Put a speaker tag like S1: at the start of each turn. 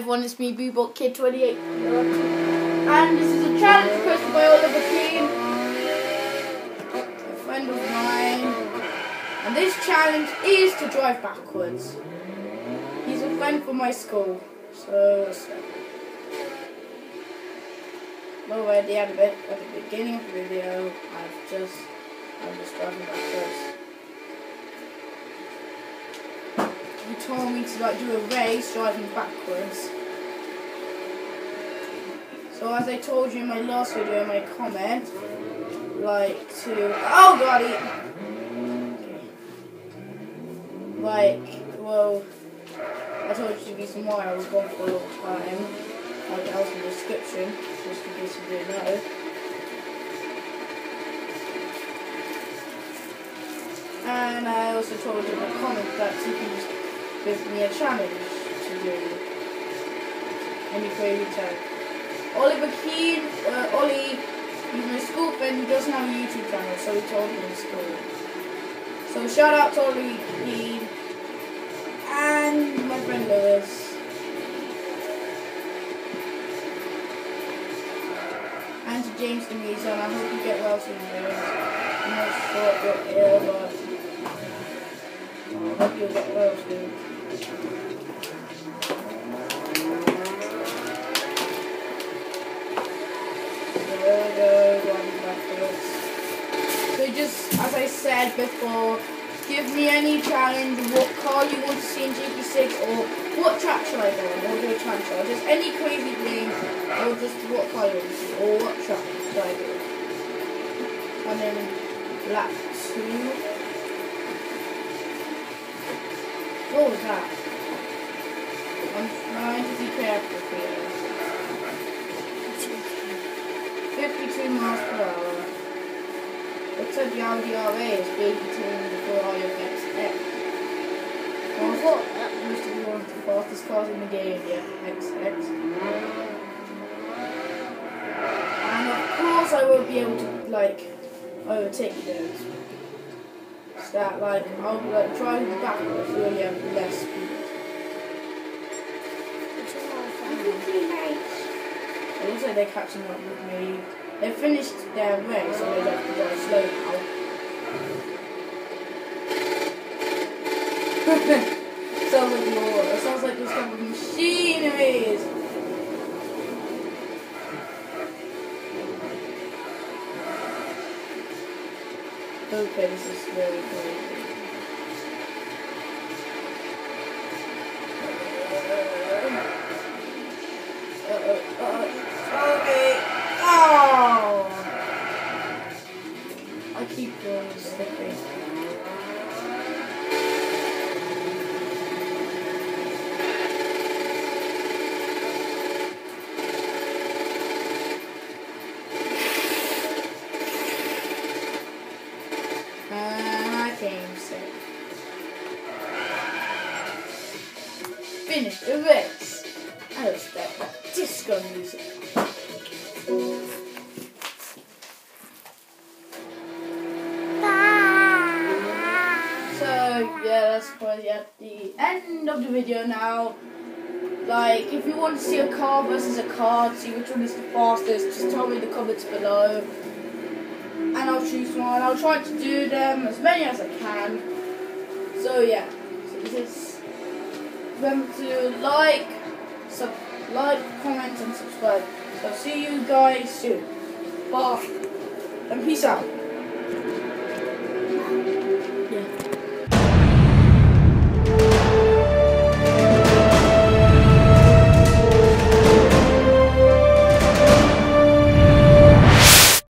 S1: everyone, it's me, Bebop Kid 28, and this is a challenge posted by Oliver Keane, a friend of mine, and this challenge is to drive backwards. He's a friend from my school, so already at the beginning of the video, I'm just driving backwards. He told me to do a race driving backwards. So as I told you in my last video, in my comment, I told you to be some more. I was gone for a long time. That was in the description, just in case you didn't know. And I also told you in the comments that you can just give me a challenge to do. Any crazy challenge. Oliver Keane, Ollie, he's my school friend, he doesn't have a YouTube channel, so he told me in school. So shout out to Ollie Keane and my friend Lewis. And to James Demeesa, and I hope you get well soon, James. I'm not sure if you're ill, but I hope you'll get well soon. So just, as I said before, give me any challenge, what car you want to see in GP6, or what track should I go on, or do a challenge, or just any crazy thing, or just what car you want to see, or what track should I do. I'm in lap 2. What was that? I'm trying to be careful here. 52 miles per hour. It said the Audi RA is beating the Ferrari XX. Well, I thought that used to be one of the fastest cars in the game, yeah, XX. And of course I won't be able to, overtake those. So that, I'll be, driving backwards, really have less speed. It looks like they're catching up with me. They finished their race, so they have to drive slow now. Sounds like Laura. It sounds like this type of machinery. Okay, this is very crazy. Okay. Oh! I keep going slipping. I came safe. Finish the race. I was that disco music. Yeah, that's probably at the end of the video now. If you want to see a car versus a car, see which one is the fastest, just tell me in the comments below. And I'll choose one. I'll try to do them as many as I can. So yeah, remember to like, comment and subscribe. So see you guys soon. Bye. And peace out.